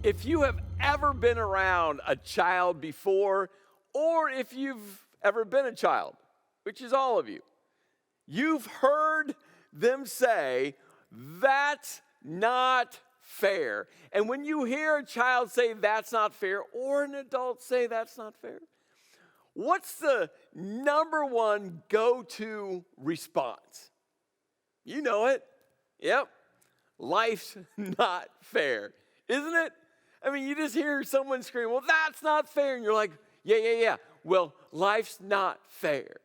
If you have ever been around a child before, or if you've ever been a child, which is all of you, you've heard them say, "That's not fair." And when you hear a child say, "That's not fair," or an adult say, "That's not fair," what's the number one go-to response? You know it. Yep. Life's not fair, isn't it? I mean, you just hear someone scream, "Well, that's not fair." And you're like, yeah. Well, life's not fair.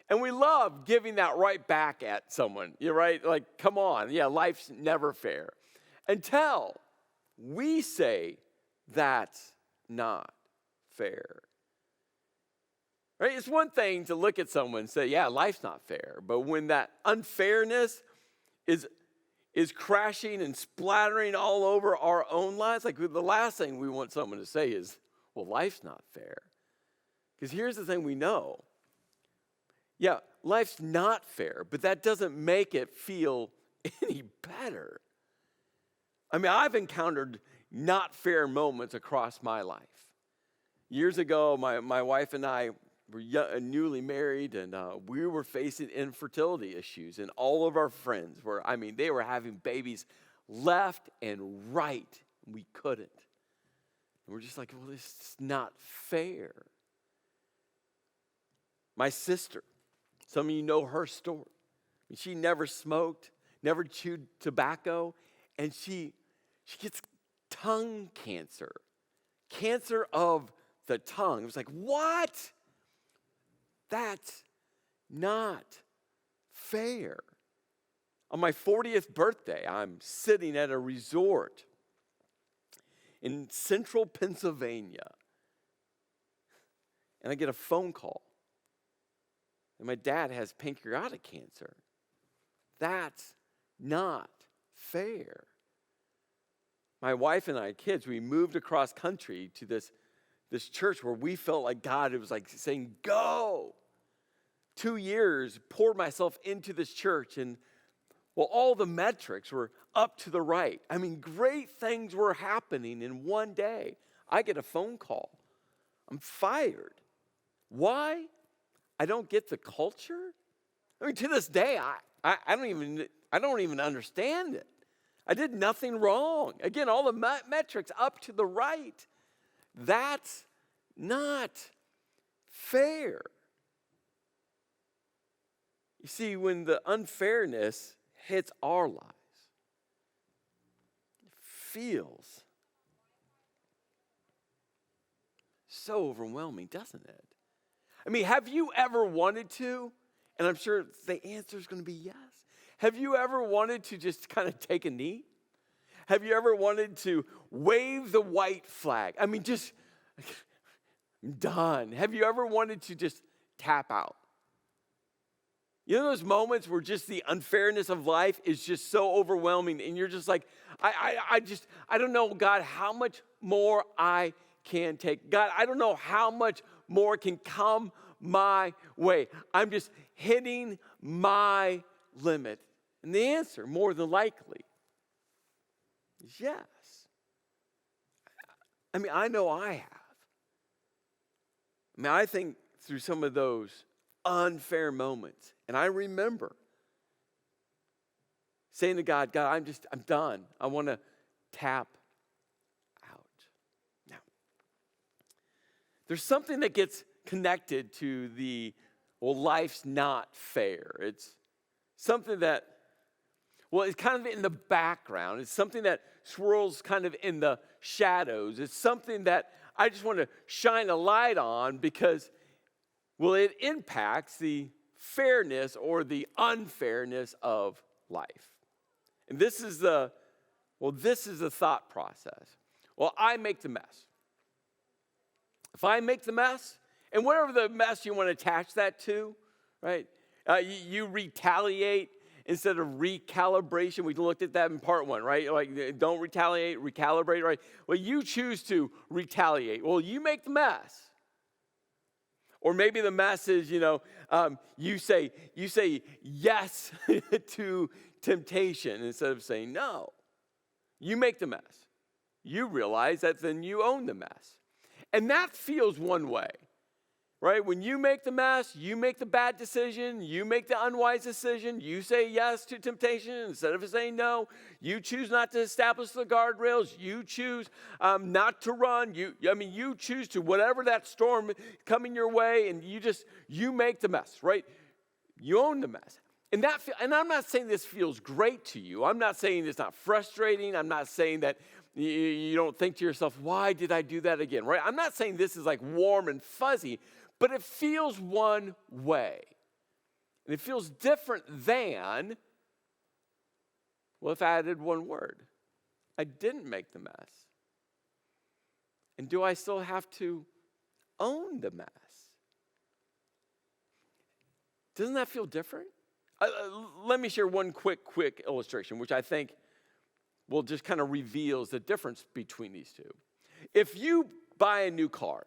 And we love giving that right back at someone. You're right. Like, come on. Yeah, life's never fair. Until we say, "That's not fair." Right? It's one thing to look at someone and say, "Yeah, life's not fair." But when that unfairness is crashing and splattering all over our own lives, like the last thing we want someone to say is, "Well, life's not fair." Because here's the thing we know. Yeah, life's not fair, but that doesn't make it feel any better. I mean, I've encountered not fair moments across my life. Years ago, my wife and I were newly married, and we were facing infertility issues, and all of our friends were, they were having babies left and right, and we couldn't. And we're just like, well, this is not fair. My sister, some of you know her story. She never smoked, never chewed tobacco, and she gets tongue cancer of the tongue. It was like, what? That's not fair. On my 40th birthday, I'm sitting at a resort in central Pennsylvania, and I get a phone call, and my dad has pancreatic cancer. That's not fair. My wife and I, kids, we moved across country to this church where we felt like God, it was like saying, "Go." 2 years, poured myself into this church, and well, all the metrics were up to the right. Great things were happening in one day. I get a phone call. I'm fired. Why? I don't get the culture? To this day, I don't even understand it. I did nothing wrong. Again, all the metrics up to the right. That's not fair. You see, when the unfairness hits our lives, it feels so overwhelming, doesn't it? Have you ever wanted to? And I'm sure the answer is going to be yes. Have you ever wanted to just kind of take a knee? Have you ever wanted to wave the white flag? I'm done. Have you ever wanted to just tap out? You know those moments where just the unfairness of life is just so overwhelming, and you're just like, I don't know, God, how much more I can take. God, I don't know how much more can come my way. I'm just hitting my limit. And the answer, more than likely, is yes. I know I have. I think through some of those unfair moments, and I remember saying to God, "God, I'm done. I want to tap out." Now, there's something that gets connected to life's not fair. It's something that, it's kind of in the background. It's something that swirls kind of in the shadows. It's something that I just want to shine a light on because, it impacts the fairness or the unfairness of life. And this is the thought process. I make the mess. If I make the mess, and whatever the mess you want to attach that to, right? You retaliate instead of recalibration. We looked at that in part 1, right? Like, don't retaliate, recalibrate, right? Well, you choose to retaliate. Well, you make the mess. Or maybe the mess is, you say yes to temptation instead of saying no. You make the mess. you realize that then you own the mess. And that feels one way, right? When you make the mess, you make the bad decision, you make the unwise decision, you say yes to temptation instead of saying no, you choose not to establish the guardrails, you choose not to run, you choose to whatever that storm coming your way, and you make the mess, right? You own the mess. And I'm not saying this feels great to you. I'm not saying it's not frustrating. I'm not saying that you don't think to yourself, why did I do that again, right? I'm not saying this is like warm and fuzzy, but it feels one way. And it feels different than, well, if I added one word, I didn't make the mess. And do I still have to own the mess? Doesn't that feel different? Let me share one quick illustration, which I think will just kind of reveals the difference between these two. If you buy a new car,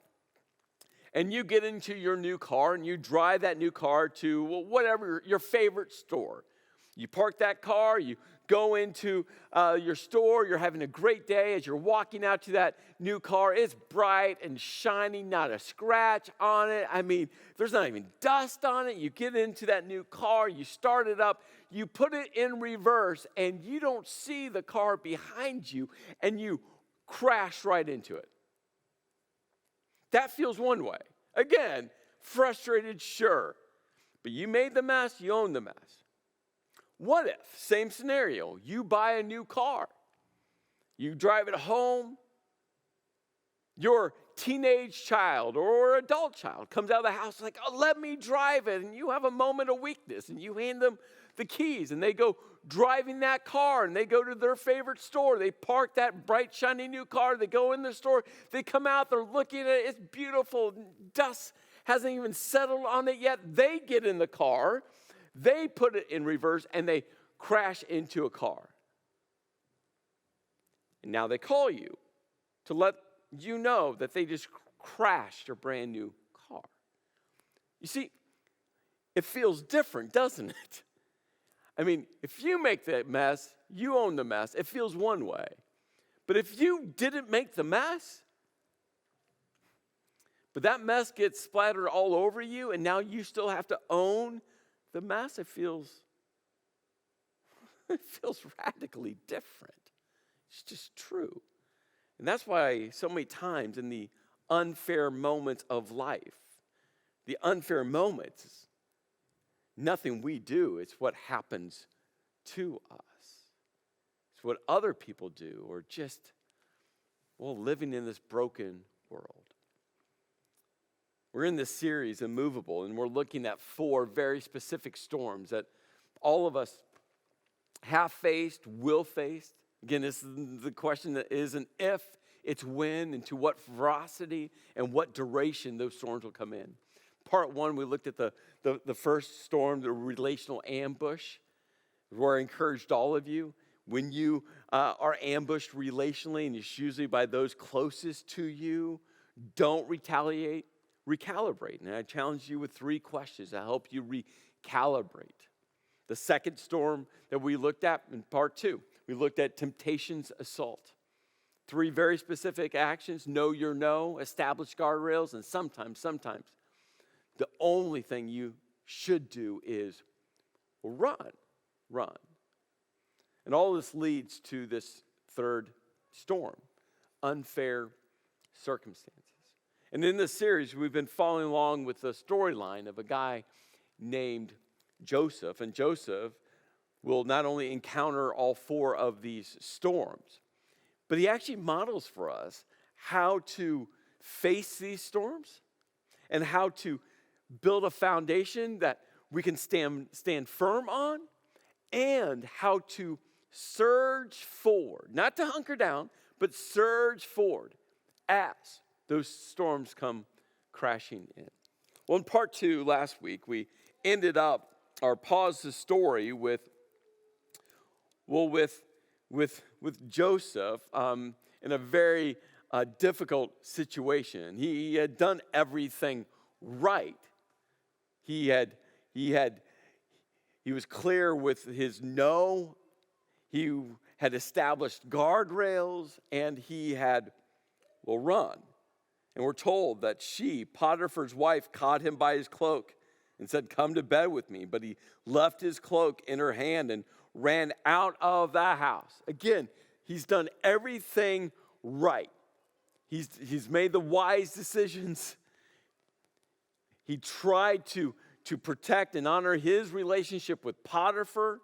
and you get into your new car, and you drive that new car to whatever your favorite store. You park that car, you go into your store, you're having a great day. As you're walking out to that new car, it's bright and shiny, not a scratch on it. I mean, there's not even dust on it. You get into that new car, you start it up, you put it in reverse, and you don't see the car behind you, and you crash right into it. That feels one way. Again, frustrated, sure. But you made the mess, you own the mess. What if, same scenario, you buy a new car, you drive it home, your teenage child or adult child comes out of the house like, oh, let me drive it, and you have a moment of weakness, and you hand them the keys, and they go driving that car, and they go to their favorite store. They park that bright, shiny new car. They go in the store. They come out. They're looking at it. It's beautiful. Dust hasn't even settled on it yet. They get in the car. They put it in reverse, and they crash into a car. And now they call you to let you know that they just crashed a brand new car. You see, it feels different, doesn't it? I mean, if you make that mess, you own the mess. It feels one way. But if you didn't make the mess, but that mess gets splattered all over you, and now you still have to own the mess, it feels radically different. It's just true. And that's why so many times in the unfair moments of life, the unfair moments, nothing we do, it's what happens to us. It's what other people do, or just, living in this broken world. We're in this series, Immovable, and we're looking at 4 very specific storms that all of us have faced, will face. Again, this is the question that isn't if, it's when, and to what ferocity and what duration those storms will come in. Part 1, we looked at the first storm, the relational ambush, where I encouraged all of you, when you are ambushed relationally, and it's usually by those closest to you, don't retaliate, recalibrate. And I challenge you with 3 questions to help you recalibrate. The second storm that we looked at in part 2, we looked at temptation's assault. 3 very specific actions: know your no, establish guardrails, and sometimes, the only thing you should do is run. And all this leads to this third storm, unfair circumstances. And in this series, we've been following along with the storyline of a guy named Joseph. And Joseph will not only encounter all 4 of these storms, but he actually models for us how to face these storms and how to build a foundation that we can stand firm on, and how to surge forward, not to hunker down, but surge forward as those storms come crashing in. Well, in part 2 last week, we ended up or paused the story with Joseph in a very difficult situation. He had done everything right. He was clear with his no. He had established guardrails, and he had, run. And we're told that she, Potiphar's wife, caught him by his cloak and said, "Come to bed with me." But he left his cloak in her hand and ran out of the house. Again, he's done everything right. He's made the wise decisions. He tried to protect and honor his relationship with Potiphar.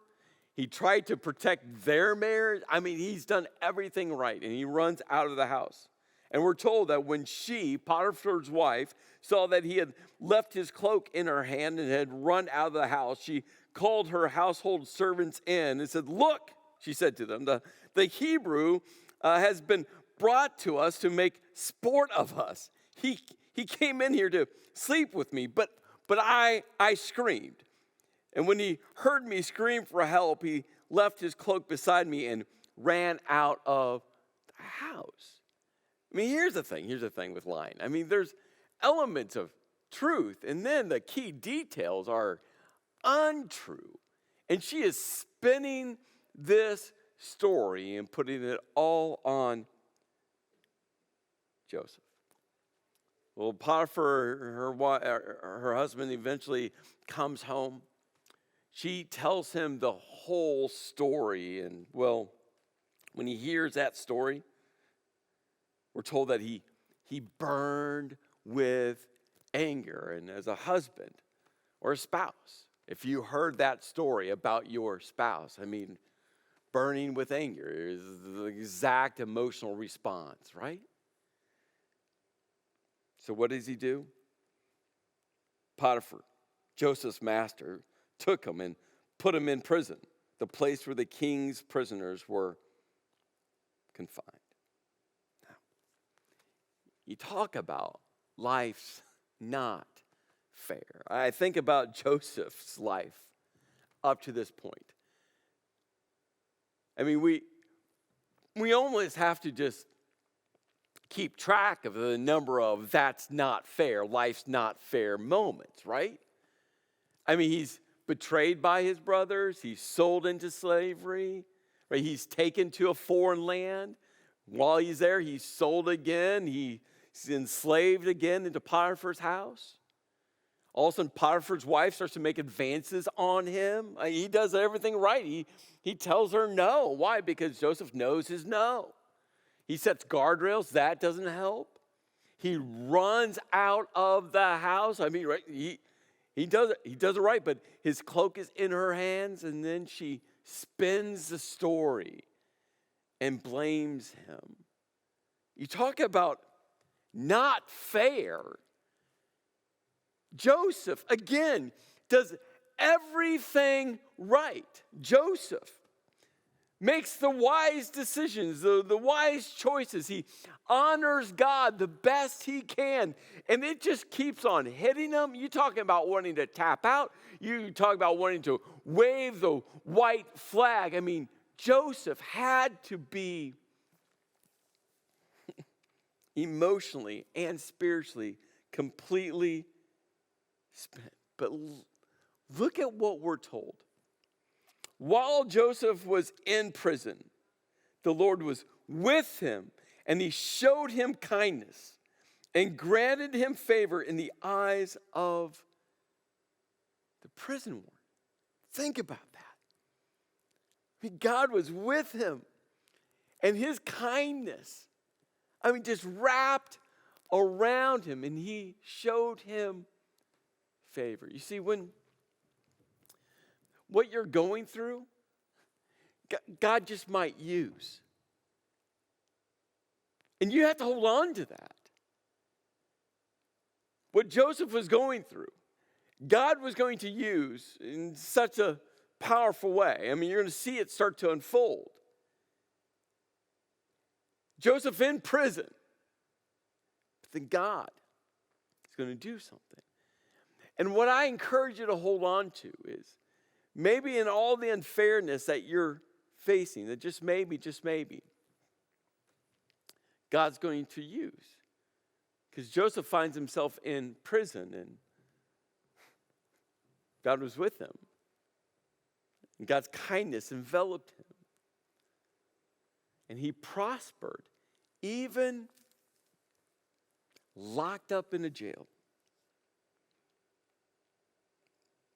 He tried to protect their marriage. I mean, he's done everything right, and he runs out of the house. And we're told that when she, Potiphar's wife, saw that he had left his cloak in her hand and had run out of the house, she called her household servants in and said, "Look," she said to them, the Hebrew has been brought to us to make sport of us. He came in here to sleep with me, but I screamed. And when he heard me scream for help, he left his cloak beside me and ran out of the house. I mean, here's the thing with lying. I mean, there's elements of truth, and then the key details are untrue. And she is spinning this story and putting it all on Joseph. Well, Potiphar, her husband, eventually comes home. She tells him the whole story, and when he hears that story, we're told that he burned with anger. And as a husband or a spouse, if you heard that story about your spouse, I mean, burning with anger is the exact emotional response, right? So what does he do? Potiphar, Joseph's master, took him and put him in prison, the place where the king's prisoners were confined. Now, you talk about life's not fair. I think about Joseph's life up to this point. I mean, we almost have to just keep track of the number of "that's not fair," life's not fair moments, right? I mean, he's betrayed by his brothers. He's sold into slavery. Right? He's taken to a foreign land. While he's there, he's sold again. He's enslaved again into Potiphar's house. All of a sudden, Potiphar's wife starts to make advances on him. He does everything right. He tells her no. Why? Because Joseph knows his no. He sets guardrails. That doesn't help. He runs out of the house. I mean, right? He does it right, but his cloak is in her hands, and then she spins the story and blames him. You talk about not fair. Joseph, again, does everything right. Joseph makes the wise decisions, the wise choices. He honors God the best he can. And it just keeps on hitting him. You talking about wanting to tap out. You talk about wanting to wave the white flag. I mean, Joseph had to be emotionally and spiritually completely spent. But look at what we're told. While Joseph was in prison, the Lord was with him, and he showed him kindness and granted him favor in the eyes of the prison warden. Think about that. I mean, God was with him, and his kindness, just wrapped around him, and he showed him favor. You see, when what you're going through, God just might use. And you have to hold on to that. What Joseph was going through, God was going to use in such a powerful way. I mean, you're going to see it start to unfold. Joseph in prison, but then God is going to do something. And what I encourage you to hold on to is, maybe in all the unfairness that you're facing, that just maybe, God's going to use. Because Joseph finds himself in prison, and God was with him. And God's kindness enveloped him. and he prospered, even locked up in a jail.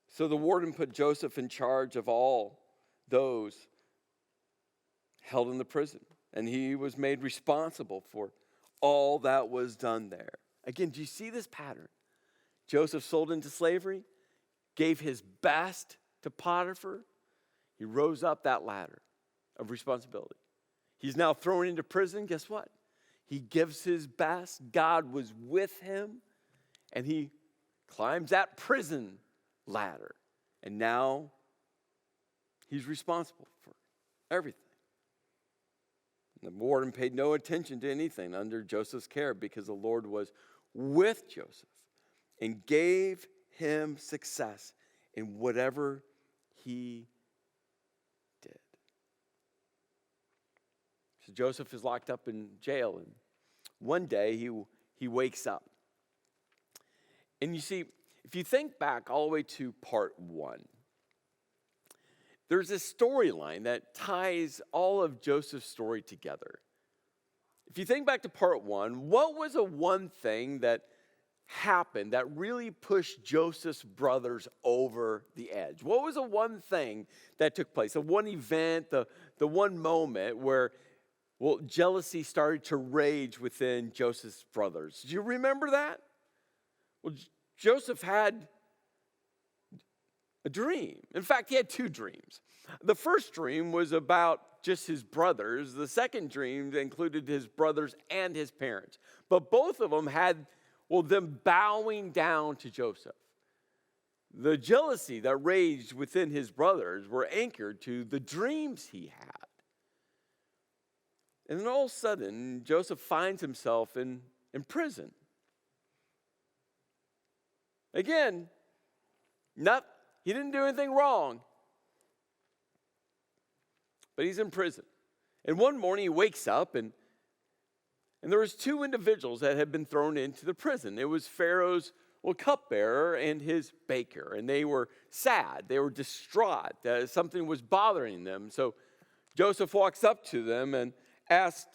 So the warden put Joseph in charge of all those held in the prison, and he was made responsible for all that was done there. Again, do you see this pattern? Joseph sold into slavery, gave his best to Potiphar. He rose up that ladder of responsibility. He's now thrown into prison. Guess what? He gives his best. God was with him, and he climbs that prison ladder. And now he's responsible for everything. And the warden paid no attention to anything under Joseph's care because the Lord was with Joseph and gave him success in whatever he did. So Joseph is locked up in jail, and one day he wakes up. And you see, if you think back all the way to part 1, there's a storyline that ties all of Joseph's story together. If you think back to part 1, what was the one thing that happened that really pushed Joseph's brothers over the edge? What was the one thing that took place? The one event, the one moment where, jealousy started to rage within Joseph's brothers. Do you remember that? Well, Joseph had a dream. In fact, he had 2 dreams. The first dream was about just his brothers. The second dream included his brothers and his parents. But both of them had, them bowing down to Joseph. The jealousy that raged within his brothers were anchored to the dreams he had. And then all of a sudden, Joseph finds himself in prison. Again, he didn't do anything wrong, but he's in prison. And one morning he wakes up, and there was 2 individuals that had been thrown into the prison. It was Pharaoh's cupbearer and his baker, and they were sad. They were distraught that something was bothering them. So Joseph walks up to them and asked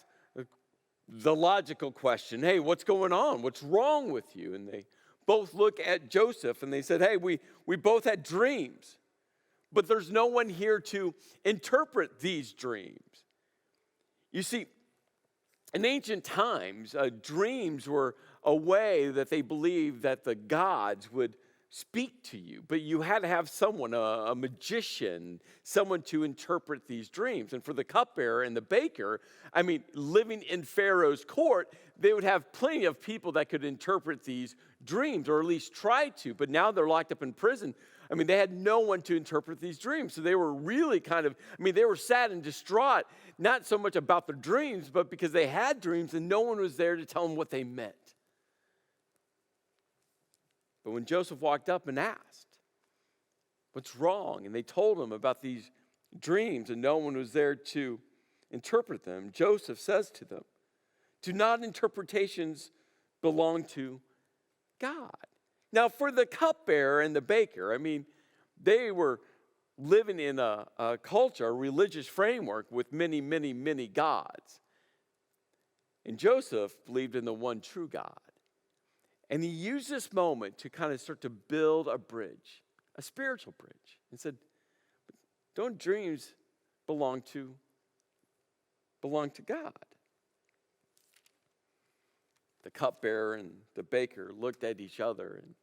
the logical question, "Hey, what's going on? What's wrong with you?" And they both look at Joseph and they said, "Hey, we both had dreams, but there's no one here to interpret these dreams." You see, in ancient times, dreams were a way that they believed that the gods would speak to you, but you had to have someone, a magician, someone to interpret these dreams. And for the cupbearer and the baker, living in Pharaoh's court, they would have plenty of people that could interpret these dreams, or at least try to. But now they're locked up in prison. They had no one to interpret these dreams. So they were really they were sad and distraught, not so much about the dreams, but because they had dreams and no one was there to tell them what they meant. But when Joseph walked up and asked, "What's wrong?" and they told him about these dreams and no one was there to interpret them, Joseph says to them, "Do not interpretations belong to God?" Now, for the cupbearer and the baker, they were living in a culture, a religious framework with many, many, many gods. And Joseph believed in the one true God. And he used this moment to kind of start to build a bridge, a spiritual bridge, and said, "Don't dreams belong to God?" The cupbearer and the baker looked at each other, and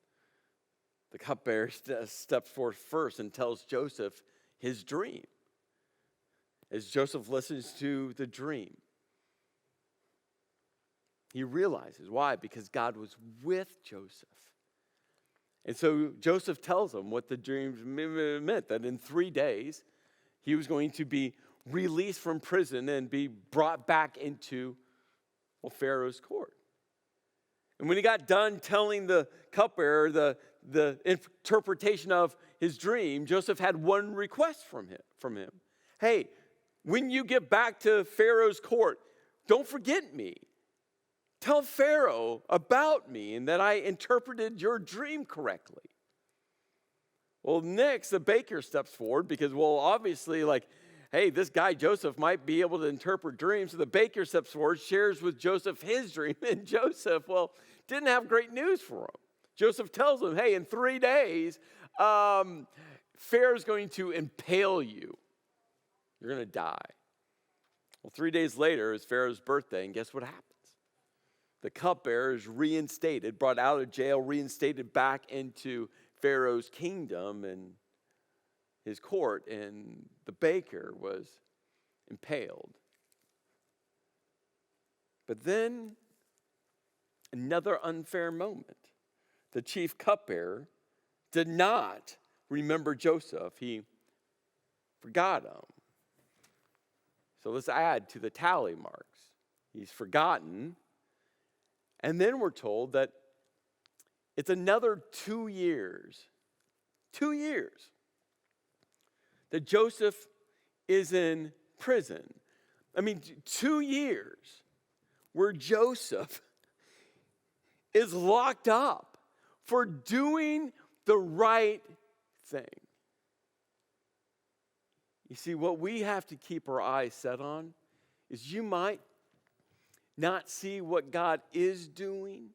the cupbearer steps forth first and tells Joseph his dream. As Joseph listens to the dream, he realizes why, because God was with Joseph. And so Joseph tells him what the dreams meant, that in 3 days he was going to be released from prison and be brought back into Pharaoh's court. And when he got done telling the cupbearer the interpretation of his dream, Joseph had one request from him. "Hey, when you get back to Pharaoh's court, don't forget me. Tell Pharaoh about me and that I interpreted your dream correctly." Well, next, the baker steps forward because, obviously, hey, this guy Joseph might be able to interpret dreams. So the baker steps forward, shares with Joseph his dream, and Joseph, didn't have great news for him. Joseph tells him, hey, in 3 days, Pharaoh's going to impale you. You're going to die. Well, 3 days later is Pharaoh's birthday, and guess what happens? The cupbearer is reinstated, brought out of jail, reinstated back into Pharaoh's kingdom and his court, and the baker was impaled. But then, another unfair moment. The chief cupbearer did not remember Joseph. He forgot him. So let's add to the tally marks. He's forgotten. And then we're told that it's another 2 years. 2 years. That Joseph is in prison. 2 years where Joseph is locked up for doing the right thing. You see, what we have to keep our eyes set on is you might not see what God is doing,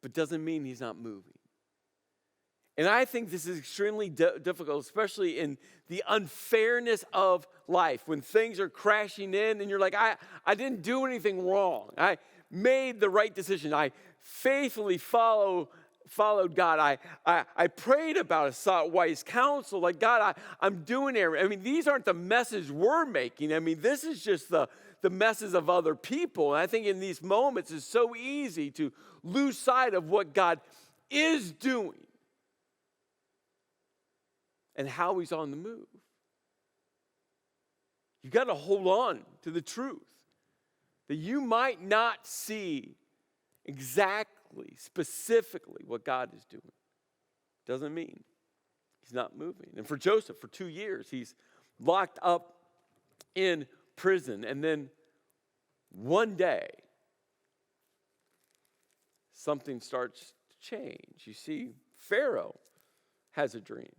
but doesn't mean he's not moving. And I think this is extremely difficult, especially in the unfairness of life, when things are crashing in and you're like, I didn't do anything wrong. I made the right decision. I faithfully followed God. I prayed about it, sought wise counsel. Like, God, I'm doing it. These aren't the message we're making. This is just the messes of other people. And I think in these moments it's so easy to lose sight of what God is doing and how he's on the move. You got to hold on to the truth that you might not see exactly, specifically what God is doing. Doesn't mean he's not moving. And for Joseph, for 2 years, he's locked up in prison. And then one day, something starts to change. You see, Pharaoh has a dream.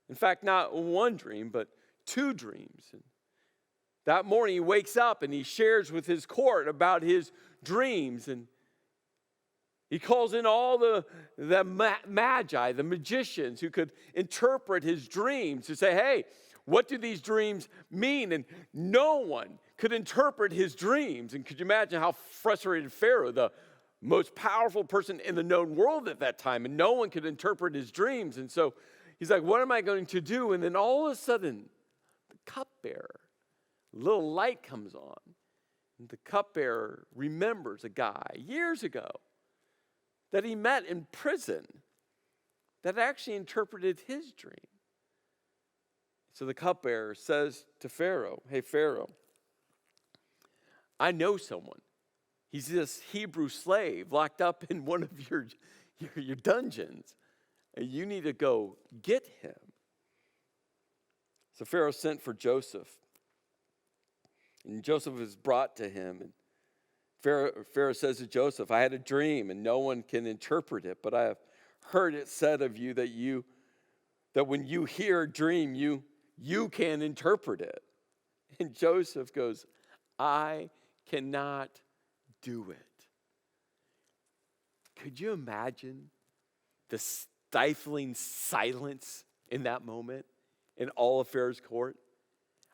In fact, not one dream, but 2 dreams. And that morning, he wakes up and he shares with his court about his dreams. And he calls in all the magi, the magicians who could interpret his dreams to say, hey, what do these dreams mean? And no one could interpret his dreams. And could you imagine how frustrated Pharaoh, the most powerful person in the known world at that time, and no one could interpret his dreams. And so he's like, what am I going to do? And then all of a sudden, the cupbearer, a little light comes on. And the cupbearer remembers a guy years ago that he met in prison that actually interpreted his dream. So the cupbearer says to Pharaoh, hey, Pharaoh, I know someone. He's this Hebrew slave locked up in one of your dungeons. And you need to go get him. So Pharaoh sent for Joseph. And Joseph is brought to him. And Pharaoh says to Joseph, I had a dream and no one can interpret it, but I have heard it said of you that when you hear a dream, you can interpret it. And Joseph goes, I cannot do it. Could you imagine the stifling silence in that moment in all of Pharaoh's court?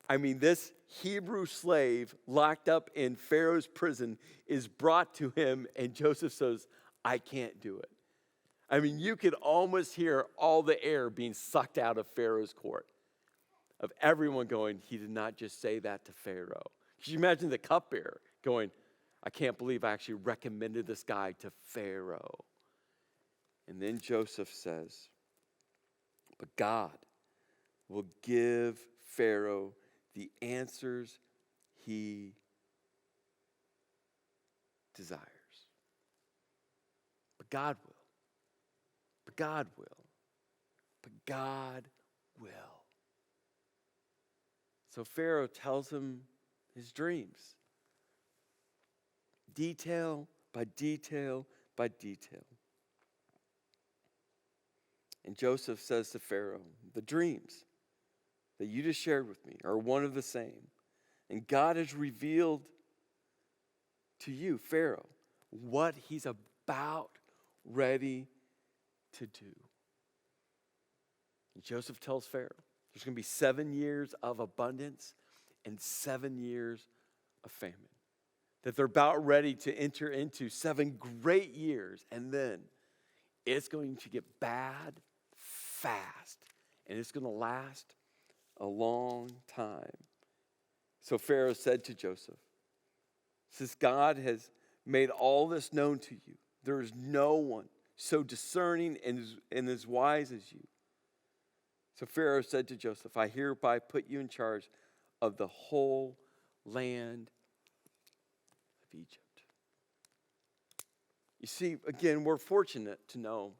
This Hebrew slave locked up in Pharaoh's prison is brought to him, and Joseph says, I can't do it. You could almost hear all the air being sucked out of Pharaoh's court, of everyone going, he did not just say that to Pharaoh. Could you imagine the cupbearer going, I can't believe I actually recommended this guy to Pharaoh. And then Joseph says, but God will give Pharaoh the answers he desires. But God will. But God will. But God will. So Pharaoh tells him his dreams. Detail by detail by detail. And Joseph says to Pharaoh, the dreams that you just shared with me are one of the same. And God has revealed to you, Pharaoh, what he's about ready to do. And Joseph tells Pharaoh, there's going to be 7 years of abundance and 7 years of famine. That they're about ready to enter into 7 great years, and then it's going to get bad fast, and it's going to last a long time. So Pharaoh said to Joseph, since God has made all this known to you, there is no one so discerning and as wise as you. So Pharaoh said to Joseph, I hereby put you in charge of the whole land of Egypt. You see, again, we're fortunate to know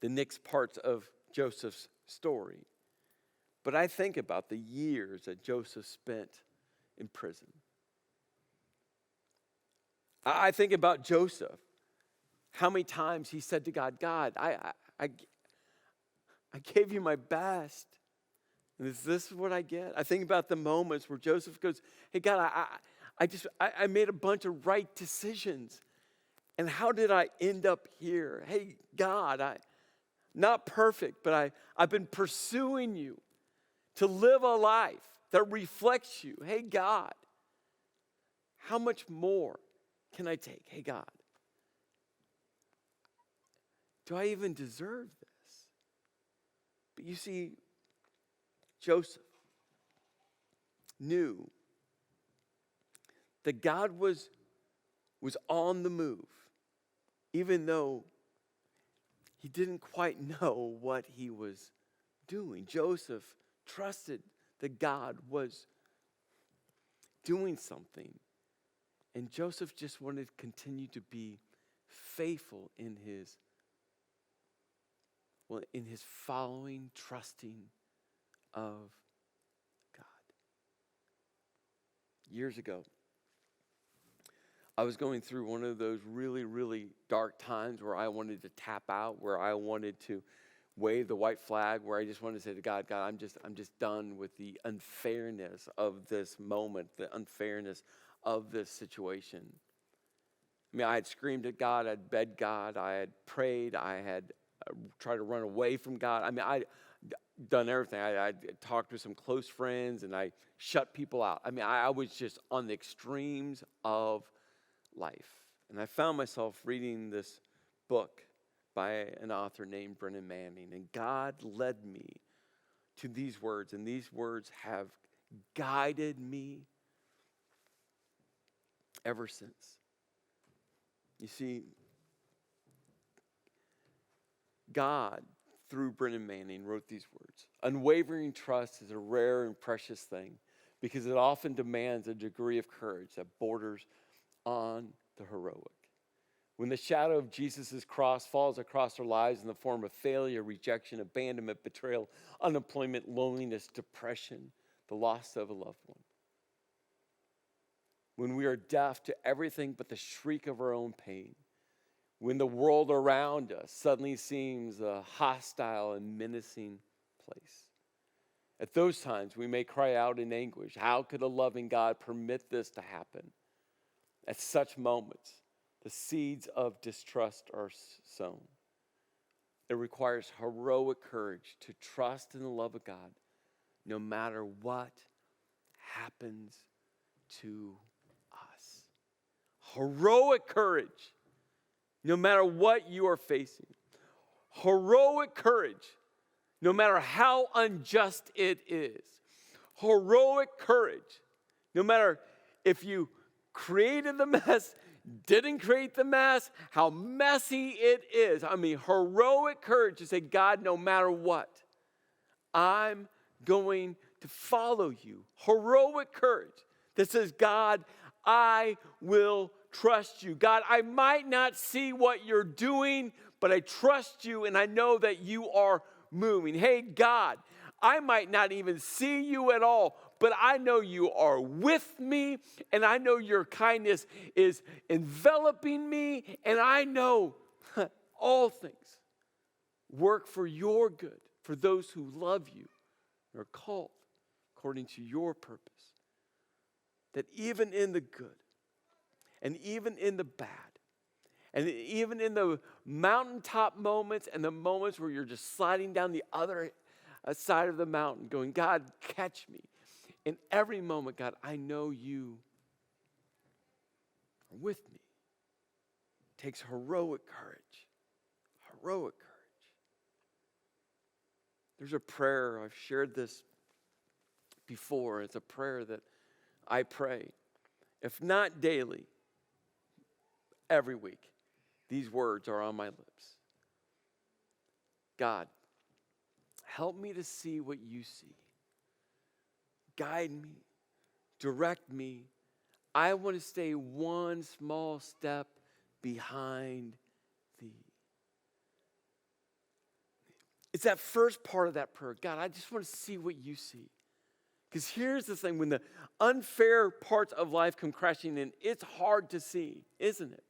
the next parts of Joseph's story. But I think about the years that Joseph spent in prison. I think about Joseph, how many times he said to God, God, I gave you my best. And is this what I get? I think about the moments where Joseph goes, hey, God, I made a bunch of right decisions. And how did I end up here? Hey, God, not perfect, but I've been pursuing you to live a life that reflects you. Hey, God, how much more can I take? Hey, God, do I even deserve this? But you see, Joseph knew that God was on the move, even though he didn't quite know what he was doing. Joseph trusted that God was doing something. And Joseph just wanted to continue to be faithful in his following, trusting of God. Years ago, I was going through one of those really, really dark times where I wanted to tap out, where I wanted to wave the white flag, where I just wanted to say to God, I'm just done with the unfairness of this moment, the unfairness of this situation. I mean, I had screamed at God, I'd begged God, I had prayed, I had tried to run away from God. I mean, I'd done everything. I talked to some close friends, and I shut people out. I mean, I was just on the extremes of life. And I found myself reading this book by an author named Brennan Manning. And God led me to these words, and these words have guided me ever since. You see, God, through Brennan Manning, wrote these words. Unwavering trust is a rare and precious thing because it often demands a degree of courage that borders on the heroic. When the shadow of Jesus' cross falls across our lives in the form of failure, rejection, abandonment, betrayal, unemployment, loneliness, depression, the loss of a loved one. When we are deaf to everything but the shriek of our own pain. When the world around us suddenly seems a hostile and menacing place. At those times, we may cry out in anguish, how could a loving God permit this to happen? At such moments, the seeds of distrust are sown. It requires heroic courage to trust in the love of God, no matter what happens to us. Heroic courage, no matter what you are facing. Heroic courage, no matter how unjust it is. Heroic courage, no matter if you created the mess, didn't create the mess, how messy it is. I mean, heroic courage to say, God, no matter what, I'm going to follow you. Heroic courage that says, God, I will trust you. God, I might not see what you're doing, but I trust you and I know that you are moving. Hey, God, I might not even see you at all, but I know you are with me, and I know your kindness is enveloping me, and I know all things work for your good, for those who love you, and are called according to your purpose. That even in the good, and even in the bad, and even in the mountaintop moments and the moments where you're just sliding down the other side of the mountain going, God, catch me. In every moment, God, I know you are with me. It takes heroic courage. Heroic courage. There's a prayer, I've shared this before. It's a prayer that I pray, if not daily, every week. These words are on my lips. God, help me to see what you see. Guide me, direct me. I want to stay one small step behind thee. It's that first part of that prayer. God, I just want to see what you see. Because here's the thing, when the unfair parts of life come crashing in, it's hard to see, isn't it?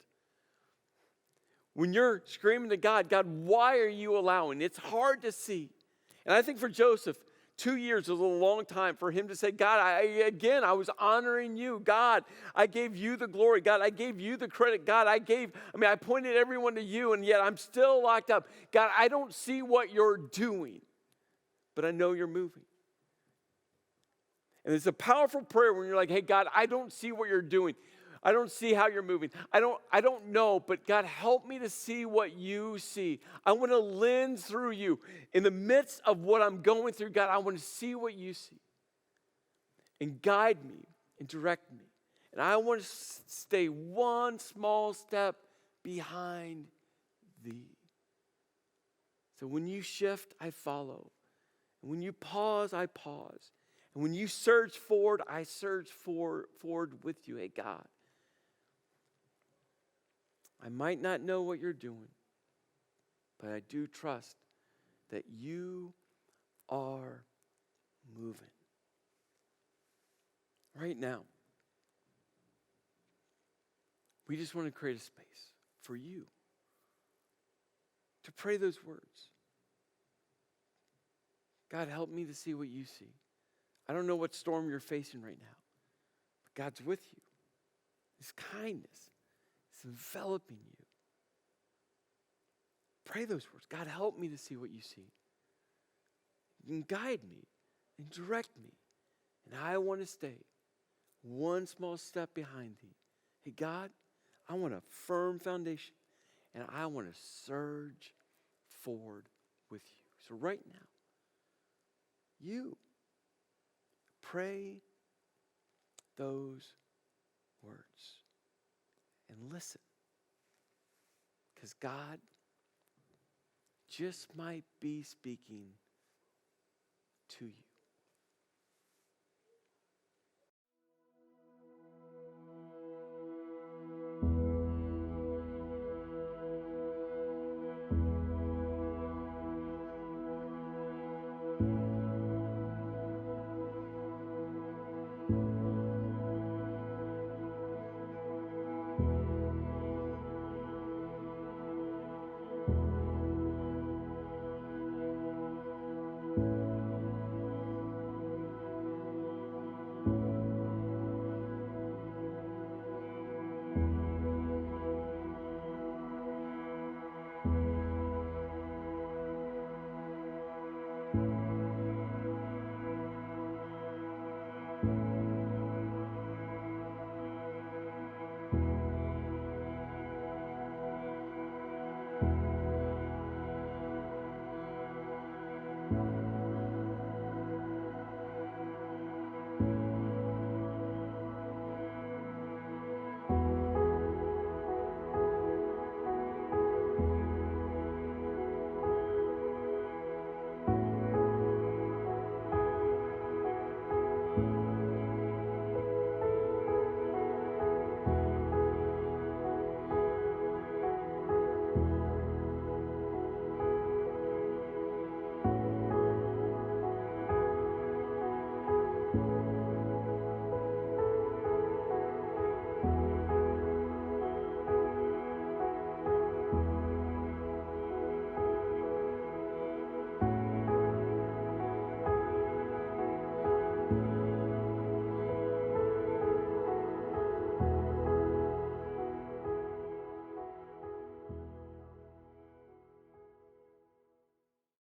When you're screaming to God, God, why are you allowing? It's hard to see. And I think for Joseph, 2 years was a long time for him to say, God, I was honoring you. God, I gave you the glory. God, I gave you the credit. God, I pointed everyone to you, and yet I'm still locked up. God, I don't see what you're doing, but I know you're moving. And it's a powerful prayer when you're like, hey, God, I don't see what you're doing. I don't see how you're moving. I don't know, but God, help me to see what you see. I want to lens through you. In the midst of what I'm going through, God, I want to see what you see. And guide me and direct me. And I want to stay one small step behind thee. So when you shift, I follow. And when you pause, I pause. And when you surge forward, I surge forward with you. Hey, God, I might not know what you're doing, but I do trust that you are moving. Right now, we just want to create a space for you to pray those words. God, help me to see what you see. I don't know what storm you're facing right now, but God's with you. His kindness is enveloping you. Pray those words. God, help me to see what you see. And guide me and direct me. And I want to stay one small step behind thee. Hey, God, I want a firm foundation, and I want to surge forward with you. So right now, you pray those words and listen, because God just might be speaking to you.